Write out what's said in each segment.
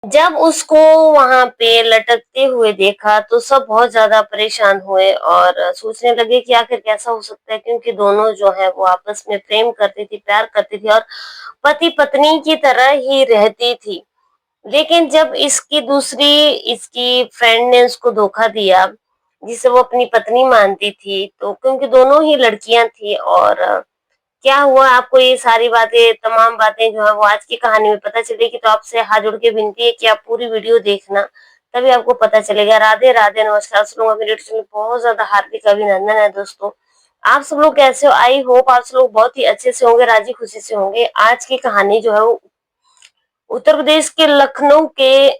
जब उसको वहां पे लटकते हुए देखा तो सब बहुत ज्यादा परेशान हुए और सोचने लगे कि आखिर कैसा हो सकता है, क्योंकि दोनों जो है वो आपस में प्रेम करती थी, प्यार करती थी और पति पत्नी की तरह ही रहती थी। लेकिन जब इसकी फ्रेंड ने उसको धोखा दिया, जिसे वो अपनी पत्नी मानती थी, तो क्योंकि दोनों ही लड़कियां थी और क्या हुआ, आपको ये सारी बातें, तमाम बातें जो है वो आज की कहानी में पता चलेगी। तो आपसे हाथ जोड़ के विनती है कि आप पूरी वीडियो देखना, तभी आपको पता चलेगा। राधे राधे, नमस्कार। सब लोगों मेरे यूट्यूब में बहुत ज्यादा हार्दिक अभिनंदन है दोस्तों। आप सब लोग कैसे हो? आई होप आप सब लोग बहुत ही अच्छे से होंगे, राजी खुशी से होंगे। आज की कहानी जो है वो उत्तर प्रदेश के लखनऊ के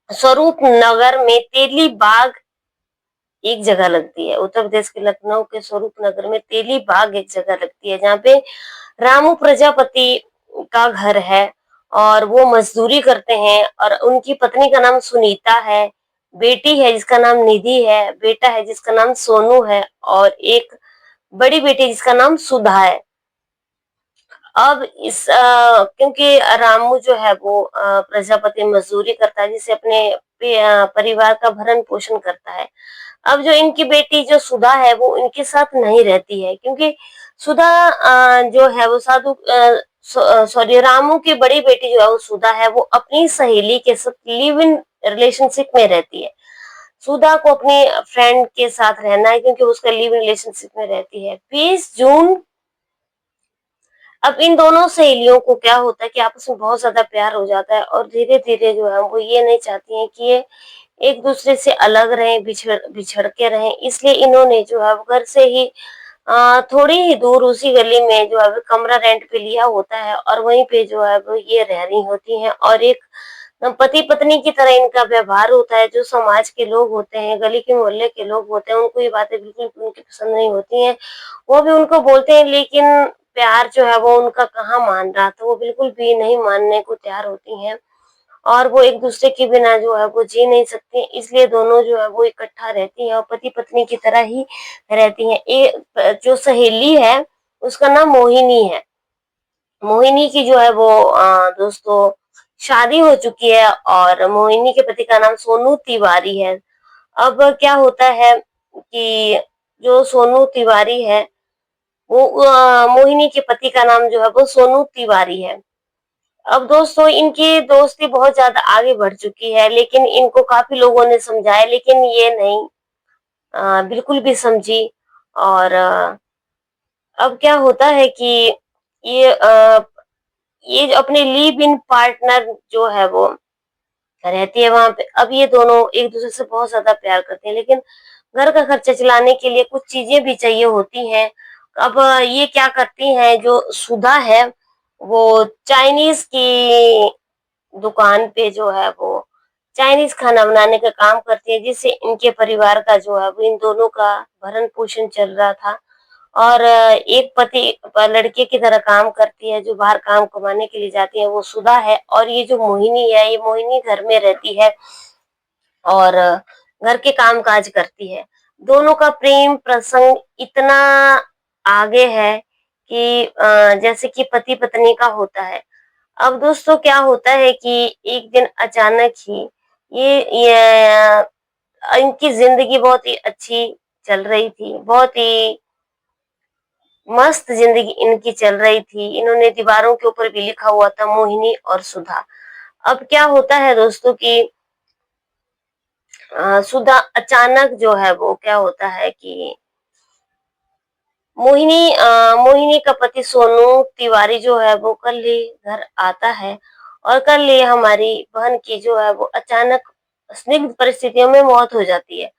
स्वरूप नगर में तेली बाग एक जगह लगती है। उत्तर प्रदेश के लखनऊ के स्वरूप नगर में तेली बाग एक जगह लगती है, जहाँ पे रामू प्रजापति का घर है और वो मजदूरी करते हैं। और उनकी पत्नी का नाम सुनीता है, बेटी है जिसका नाम निधि है, बेटा है जिसका नाम सोनू है और एक बड़ी बेटी जिसका नाम सुधा है। अब क्योंकि रामू जो है वो प्रजापति मजदूरी करता है, जिससे अपने परिवार का भरण पोषण करता है। अब जो इनकी बेटी जो सुधा है वो इनके साथ नहीं रहती है, क्योंकि सुधा जो है वो सॉरी, रामू की बड़ी बेटी जो है वो सुधा है, वो अपनी सहेली के साथ लिव इन रिलेशनशिप में रहती है। सुधा को अपनी फ्रेंड के साथ रहना है, क्योंकि उसका लिव इन रिलेशनशिप में रहती है। 20 जून, अब इन दोनों सहेलियों को क्या होता है कि आपस में बहुत ज्यादा प्यार हो जाता है और धीरे धीरे जो है वो ये नहीं चाहती हैं कि ये एक दूसरे से अलग रहें, बिछड़ बिछड़ के रहें। इसलिए इन्होंने जो है वो घर से ही थोड़ी ही दूर उसी गली में जो है वो कमरा रेंट पे लिया होता है और वहीं पे जो है वो ये रह रही होती हैं। और एक पति पत्नी की तरह इनका व्यवहार होता है। जो समाज के लोग होते हैं, गली के मोहल्ले के लोग होते हैं, उनको ये बातें बिल्कुल भी उनकी पसंद नहीं होती हैं। वो भी उनको बोलते हैं, लेकिन प्यार जो है वो उनका कहाँ मान रहा था, वो बिल्कुल भी नहीं मानने को तैयार होती हैं। और वो एक दूसरे के बिना जो है वो जी नहीं सकती, इसलिए दोनों जो है वो इकट्ठा रहती हैं और पति पत्नी की तरह ही रहती हैं। जो सहेली है उसका नाम मोहिनी है। मोहिनी की जो है वो दोस्तों शादी हो चुकी है और मोहिनी के पति का नाम सोनू तिवारी है। अब क्या होता है कि जो सोनू तिवारी है वो मोहिनी के पति का नाम जो है वो सोनू तिवारी है। अब दोस्तों इनकी दोस्ती बहुत ज्यादा आगे बढ़ चुकी है, लेकिन इनको काफी लोगों ने समझाया, लेकिन ये नहीं बिल्कुल भी समझी। और अब क्या होता है कि ये ये जो अपने लिव इन पार्टनर जो है वो रहती है वहां पे। अब ये दोनों एक दूसरे से बहुत ज्यादा प्यार करते हैं, लेकिन घर का खर्चा चलाने के लिए कुछ चीजें भी चाहिए होती हैं। अब ये क्या करती हैं, जो सुधा है वो चाइनीज की दुकान पे जो है वो चाइनीज खाना बनाने का काम करती है, जिससे इनके परिवार का जो है वो इन दोनों का भरण पोषण चल रहा था। और एक लड़के की तरह काम करती है, जो बाहर काम कमाने के लिए जाती है, वो सुधा है। और ये जो मोहिनी है, ये मोहिनी घर में रहती है और घर के काम काज करती है। दोनों का प्रेम प्रसंग इतना आगे है कि जैसे कि पति पत्नी का होता है। अब दोस्तों क्या होता है कि एक दिन अचानक ही ये इनकी जिंदगी बहुत ही अच्छी चल रही थी, बहुत ही मस्त जिंदगी इनकी चल रही थी। इन्होंने दीवारों के ऊपर भी लिखा हुआ था मोहिनी और सुधा। अब क्या होता है दोस्तों कि सुधा अचानक जो है वो क्या होता है कि मोहिनी का पति सोनू तिवारी जो है वो कल ही घर आता है और कल ही हमारी बहन की जो है वो अचानक स्निग्ध परिस्थितियों में मौत हो जाती है।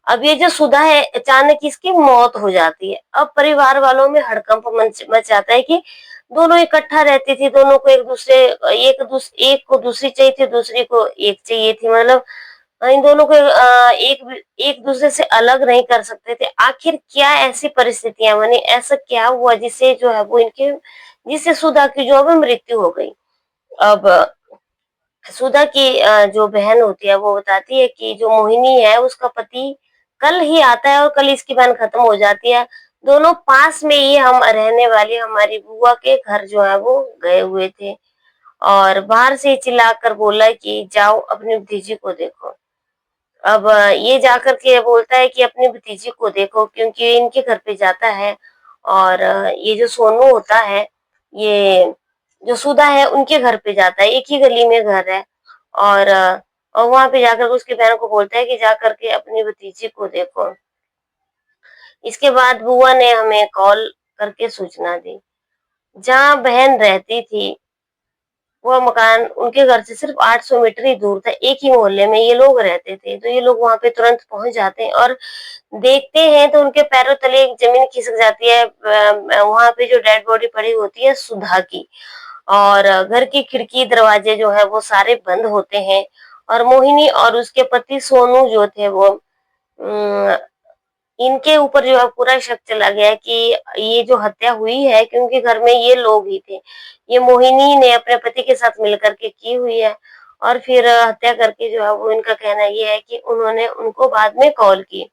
अब ये जो सुधा है, अचानक इसकी मौत हो जाती है। अब परिवार वालों में हड़कंप मच जाता है कि दोनों इकट्ठा रहती थी, दोनों को एक को दूसरी चाहिए थी, दूसरी को एक चाहिए थी। मतलब इन दोनों को एक एक दूसरे से अलग नहीं कर सकते थे। आखिर क्या ऐसी परिस्थितियां बनी, ऐसा क्या हुआ जिससे जो है वो इनके जिससे सुधा की जो है मृत्यु हो गई। अब सुधा की जो बहन होती है वो बताती है कि जो मोहिनी है उसका पति कल ही आता है और कल इसकी बहन खत्म हो जाती है। दोनों पास में ही हम रहने वाली हमारी बुआ के घर जो है वो गए हुए थे। और बाहर से चिल्लाकर बोला कि जाओ अपनी भतीजी को देखो। अब ये जाकर के बोलता है कि अपनी भतीजी को देखो, क्योंकि इनके घर पे जाता है और ये जो सोनू होता है, ये जो सुधा है उनके घर पे जाता है, एक ही गली में घर है। और वहाँ पे जाकर के उसकी बहन को बोलता है कि जा करके अपनी भतीजी को देखो। इसके बाद बुआ ने हमें कॉल करके सूचना दी। जहाँ बहन रहती थी, वो मकान उनके घर से सिर्फ 800 मीटर ही दूर था, एक ही मोहल्ले में ये लोग रहते थे। तो ये लोग वहाँ पे तुरंत पहुँच जाते हैं और देखते हैं तो उनके पैरों तले एक ज़मीन खिसक जाती है। वहाँ पे जो डेड बॉडी पड़ी होती है सुधा की, और घर की खिड़की दरवाजे जो है वो सारे बंद होते हैं। और मोहिनी और उसके पति सोनू जो थे वो अ, इनके ऊपर जो है पूरा शक चला गया कि ये जो हत्या हुई है, क्योंकि घर में ये लोग ही थे। ये मोहिनी ने अपने पति के साथ मिलकर के की हुई है और फिर हत्या करके जो है वो इनका कहना ये है कि उन्होंने उनको बाद में कॉल की।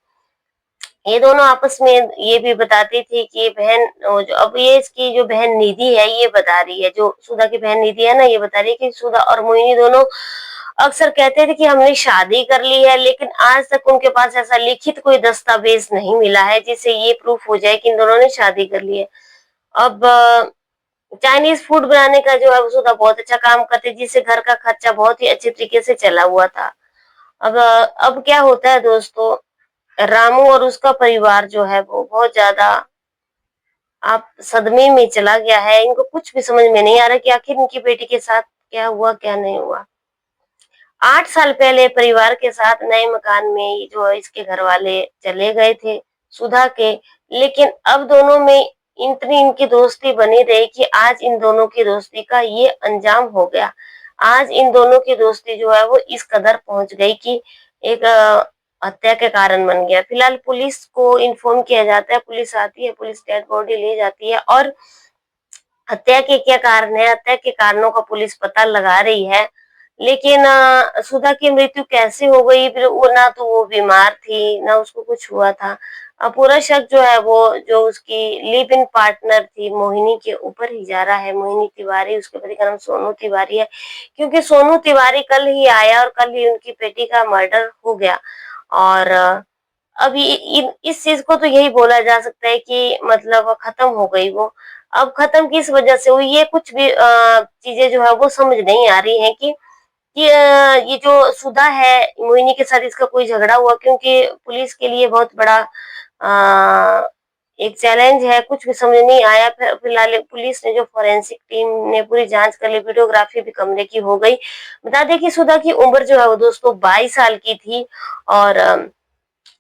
ये दोनों आपस में ये भी बताती थी कि बहन जो अब ये इसकी जो बहन निधि है ये बता रही है, जो सुधा की बहन निधि है ना, ये बता रही है कि सुधा और मोहिनी दोनों अक्सर कहते थे कि हमने शादी कर ली है, लेकिन आज तक उनके पास ऐसा लिखित कोई दस्तावेज नहीं मिला है जिससे ये प्रूफ हो जाए कि इन दोनों ने शादी कर ली है। अब चाइनीज फूड बनाने का जो है वो सुधा बहुत अच्छा काम करती, जिससे घर का खर्चा बहुत ही अच्छे तरीके से चला हुआ था। अब क्या होता है दोस्तों, रामू और उसका परिवार जो है वो बहुत ज्यादा आप सदमे में चला गया है। इनको कुछ भी समझ में नहीं आ रहा कि आखिर इनकी बेटी के साथ क्या हुआ क्या नहीं हुआ। 8 साल पहले परिवार के साथ नए मकान में जो है इसके घर वाले चले गए थे सुधा के, लेकिन अब दोनों में इतनी इनकी दोस्ती बनी रही कि आज इन दोनों की दोस्ती का ये अंजाम हो गया। आज इन दोनों की दोस्ती जो है वो इस कदर पहुंच गई कि एक हत्या के कारण बन गया। फिलहाल पुलिस को इन्फॉर्म किया जाता है, पुलिस आती है, पुलिस डेड बॉडी ले जाती है और हत्या के क्या कारण है, हत्या के कारणों का पुलिस पता लगा रही है। लेकिन सुधा की मृत्यु कैसे हो गई, फिर वो ना तो वो बीमार थी ना उसको कुछ हुआ था। पूरा शक जो है वो जो उसकी लिव इन पार्टनर थी मोहिनी के ऊपर ही जा रहा है। मोहिनी तिवारी, उसके पति का नाम सोनू तिवारी है, क्योंकि सोनू तिवारी कल ही आया और कल ही उनकी बेटी का मर्डर हो गया। और अभी इस चीज को तो यही बोला जा सकता है कि मतलब खत्म हो गई वो। अब खत्म किस वजह से हुई, ये कुछ भी चीजें जो है वो समझ नहीं आ रही है कि ये जो सुधा है मोहिनी के साथ इसका कोई झगड़ा हुआ, क्योंकि पुलिस के लिए बहुत बड़ा एक चैलेंज है, कुछ भी समझ नहीं आया। फिलहाल पुलिस ने जो फोरेंसिक टीम ने पूरी जांच कर ली, वीडियोग्राफी भी कमरे की हो गई। बता दें कि सुधा की उम्र जो है वो दोस्तों 22 साल की थी और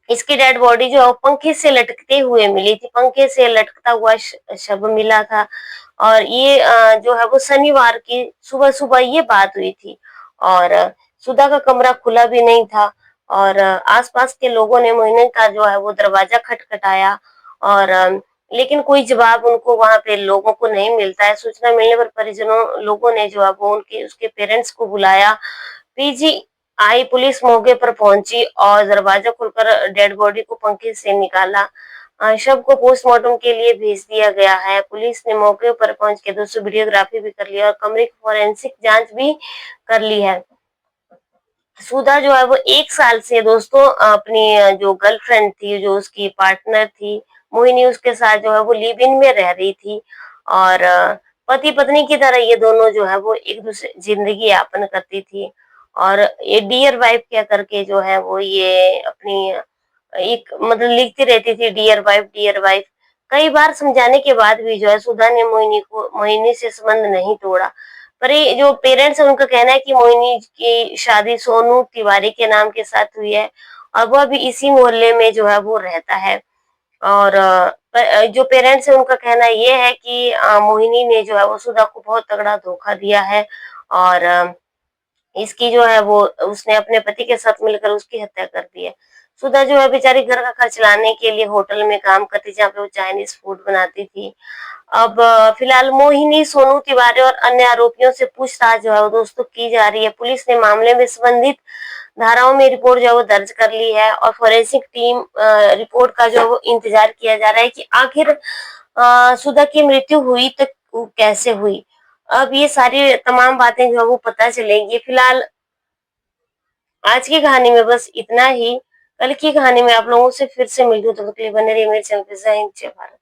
इसकी डेड बॉडी जो है पंखे से लटकते हुए मिली थी, पंखे से लटकता हुआ शव मिला था। और ये जो है वो शनिवार की सुबह सुबह ये बात हुई थी। और सुधा का कमरा खुला भी नहीं था और आसपास के लोगों ने मोहिनी का जो है वो दरवाजा खटखटाया और लेकिन कोई जवाब उनको वहां पे लोगों को नहीं मिलता है। सूचना मिलने पर परिजनों लोगों ने जो है वो उनके उसके पेरेंट्स को बुलाया। पीजीआई पुलिस मौके पर पहुंची और दरवाजा खोलकर डेड बॉडी को पंखे से निकाला। शव को पोस्टमार्टम के लिए भेज दिया गया है। पुलिस ने मौके पर पहुंच के दोस्तों वीडियोग्राफी भी कर ली और कमरे की फोरेंसिक जांच भी कर ली है। सुधा जो है वो 1 साल से दोस्तों अपनी जो गर्लफ्रेंड थी, जो उसकी पार्टनर थी मोहिनी, उसके साथ जो है वो लिव इन में रह रही थी और पति पत्नी की तरह ये दोनों जो है वो एक दूसरे जिंदगी यापन करती थी। और ये डियर वाइफ क्या करके जो है वो ये अपनी एक मतलब लिखती रहती थी, डियर वाइफ डियर वाइफ। कई बार समझाने के बाद भी जो है सुधा ने मोहिनी से संबंध नहीं तोड़ा। पर ये जो पेरेंट्स है उनका कहना है कि मोहिनी की शादी सोनू तिवारी के नाम के साथ हुई है और वह भी इसी मोहल्ले में जो है वो रहता है। और जो पेरेंट्स है उनका कहना ये है कि मोहिनी ने जो है वो सुधा को बहुत तगड़ा धोखा दिया है और इसकी जो है वो उसने अपने पति के साथ मिलकर उसकी हत्या कर दी है। सुधा जो है बेचारी घर का खर्च चलाने के लिए होटल में काम करती, जहाँ पे वो चाइनीज फूड बनाती थी। अब फिलहाल मोहिनी, सोनू तिवारी और अन्य आरोपियों से पूछताछ जो है वो दोस्तों की जा रही है। पुलिस ने मामले में संबंधित धाराओं में रिपोर्ट जो है वो दर्ज कर ली है और फोरेंसिक टीम रिपोर्ट का जो है वो इंतजार किया जा रहा है कि आखिर सुधा की मृत्यु हुई तो कैसे हुई। अब ये सारी तमाम बातें जो है वो पता चलेंगी। फिलहाल आज की कहानी में बस इतना ही। कल की कहानी में आप लोगों से फिर से मिलती हूँ, तब तक के लिए बने रहिए मेरे चैनल पे। जय हिंद, जय भारत।